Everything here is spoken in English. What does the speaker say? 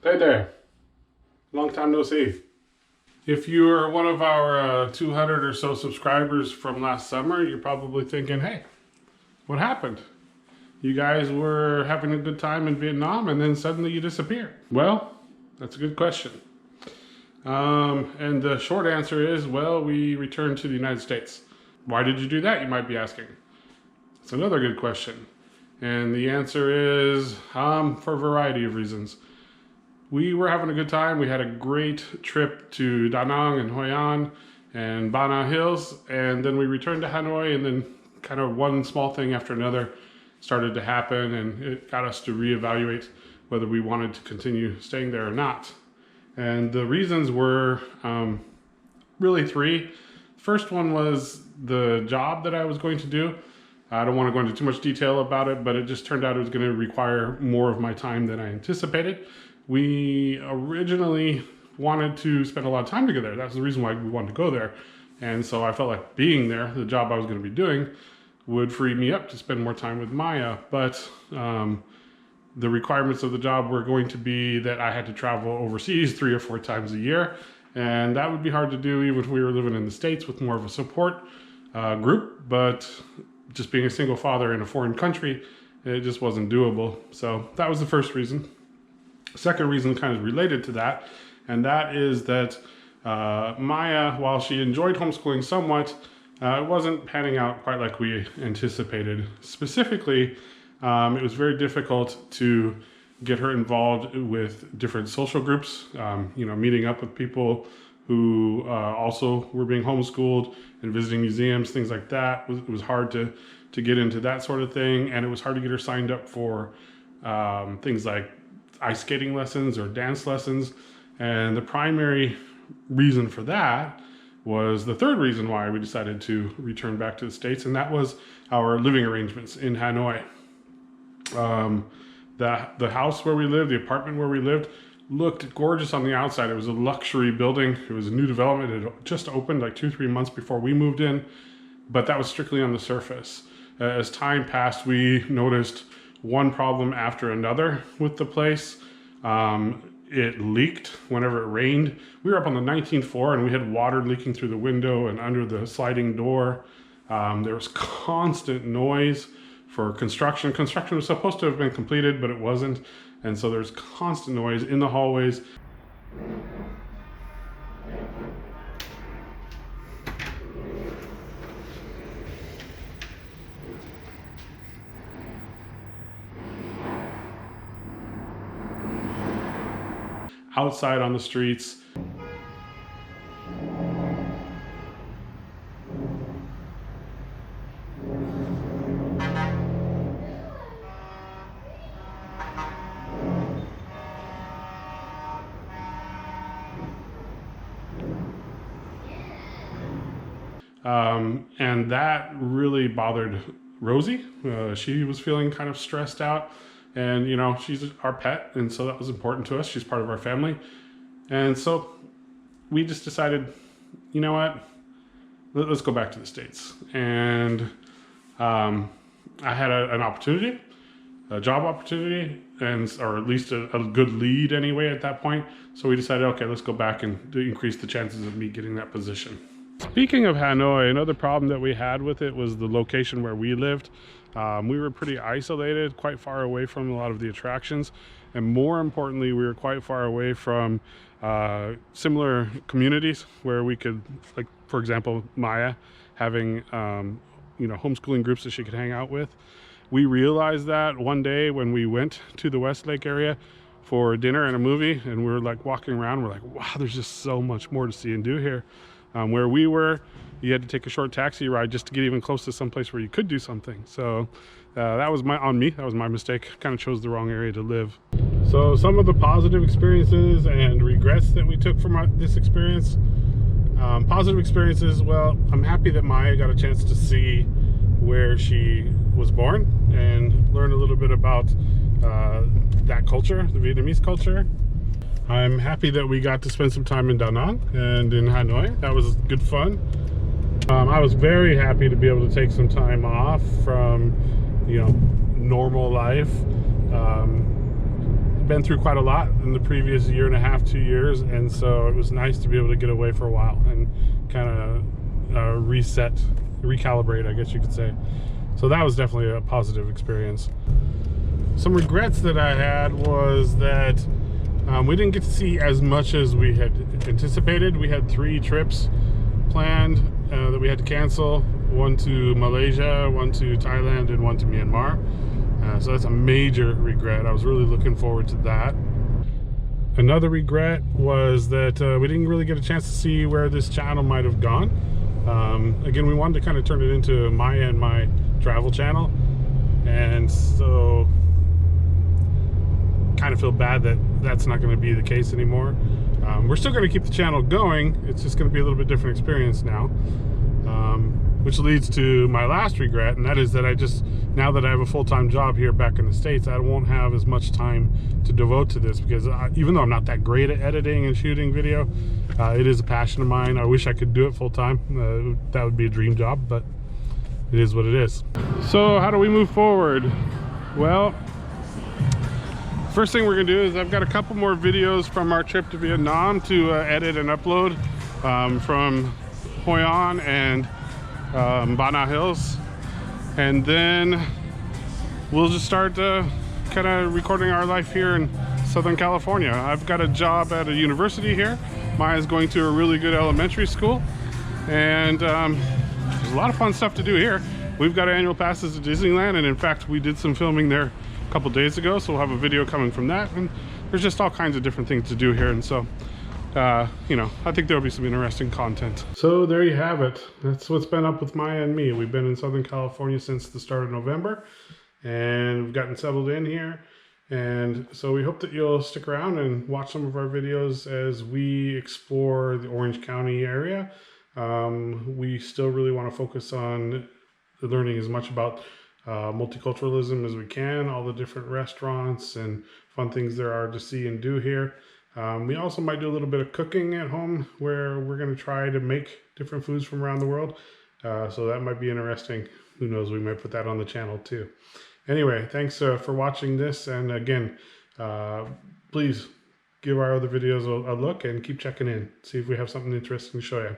Hey there. Long time no see. If you're one of our 200 or so subscribers from last summer, you're probably thinking, hey, what happened? You guys were having a good time in Vietnam and then suddenly you disappeared. Well, that's a good question. And the short answer is, well, we returned to the United States. Why did you do that, you might be asking? It's another good question. And the answer is for a variety of reasons. We were having a good time. We had a great trip to Da Nang and Hoi An and Ba Na Hills, and then we returned to Hanoi, and then kind of one small thing after another started to happen, and it got us to reevaluate whether we wanted to continue staying there or not. And the reasons were really three. First one was the job that I was going to do. I don't want to go into too much detail about it, but it just turned out it was going to require more of my time than I anticipated. We originally wanted to spend a lot of time together. That's the reason why we wanted to go there. And so I felt like being there, the job I was going to be doing, would free me up to spend more time with Maya. But the requirements of the job were going to be that I had to travel overseas 3 or 4 times a year. And that would be hard to do even if we were living in the States with more of a support group. But just being a single father in a foreign country, it just wasn't doable. So that was the first reason. Second reason kind of related to that, and that is that Maya, while she enjoyed homeschooling somewhat, it wasn't panning out quite like we anticipated. Specifically, it was very difficult to get her involved with different social groups, meeting up with people who also were being homeschooled and visiting museums, things like that. It was hard to get into that sort of thing, and it was hard to get her signed up for things like ice skating lessons or dance lessons. And the primary reason for that was the third reason why we decided to return back to the States, and that was our living arrangements in Hanoi. The house where we lived, the apartment where we lived, looked gorgeous on the outside. It was a luxury building. It was a new development. It had just opened like 2-3 months before we moved in, but that was strictly on the surface. As time passed, we noticed one problem after another with the place. It leaked whenever it rained. We were up on the 19th floor and we had water leaking through the window and under the sliding door. There was constant noise for construction. Construction was supposed to have been completed, but it wasn't. And so there's constant noise in the hallways. Outside on the streets. And that really bothered Rosie. She was feeling kind of stressed out. And, she's our pet, and so that was important to us. She's part of our family. And so we just decided, you know what, let's go back to the States. And I had an opportunity, a job opportunity, or at least a good lead anyway at that point. So we decided, okay, let's go back and increase the chances of me getting that position. Speaking of Hanoi, another problem that we had with it was the location where we lived. We were pretty isolated, quite far away from a lot of the attractions, and more importantly, we were quite far away from similar communities where we could, like, for example, Maya having homeschooling groups that she could hang out with. We realized that one day when we went to the Westlake area for dinner and a movie, and we were like walking around, we're like, wow, there's just so much more to see and do here. Where we were, you had to take a short taxi ride just to get even close to some place where you could do something. So that was on me. That was my mistake. Kind of chose the wrong area to live. So some of the positive experiences and regrets that we took from this experience. Positive experiences, well, I'm happy that Maya got a chance to see where she was born and learn a little bit about that culture, the Vietnamese culture. I'm happy that we got to spend some time in Da Nang and in Hanoi. That was good fun. I was very happy to be able to take some time off from, normal life. been through quite a lot in the previous year and a half, 2 years, and so it was nice to be able to get away for a while and kind of reset, recalibrate, I guess you could say. So that was definitely a positive experience. Some regrets that I had was that we didn't get to see as much as we had anticipated. We had 3 trips planned that we had to cancel. One to Malaysia, one to Thailand, and one to Myanmar. So that's a major regret. I was really looking forward to that. Another regret was that we didn't really get a chance to see where this channel might have gone. Again, we wanted to kind of turn it into my travel channel, and so kind of feel bad that that's not going to be the case anymore. We're still going to keep the channel going. It's just going to be a little bit different experience now, which leads to my last regret, and that is that now that I have a full-time job here back in the States, I won't have as much time to devote to this, because even though I'm not that great at editing and shooting video, it is a passion of mine. I wish I could do it full-time. That would be a dream job, but it is what it is. So how do we move forward? Well, first thing we're gonna do is I've got a couple more videos from our trip to Vietnam to edit and upload from Hoi An and Ba Na Hills, and then we'll just start kind of recording our life here in Southern California. I've got a job at a university here. Maya's going to a really good elementary school, and there's a lot of fun stuff to do here. We've got annual passes to Disneyland, and in fact we did some filming there a couple days ago, so we'll have a video coming from that, and there's just all kinds of different things to do here, and so you know, I think there'll be some interesting content. So there you have it. That's what's been up with Maya and me. We've been in Southern California since the start of November, and we've gotten settled in here, and so we hope that you'll stick around and watch some of our videos as we explore the Orange County area. We still really want to focus on learning as much about multiculturalism as we can, all the different restaurants and fun things there are to see and do here. We also might do a little bit of cooking at home, where we're going to try to make different foods from around the world. So that might be interesting. Who knows, we might put that on the channel too. Anyway, thanks for watching this. And again, please give our other videos a look and keep checking in. See if we have something interesting to show you.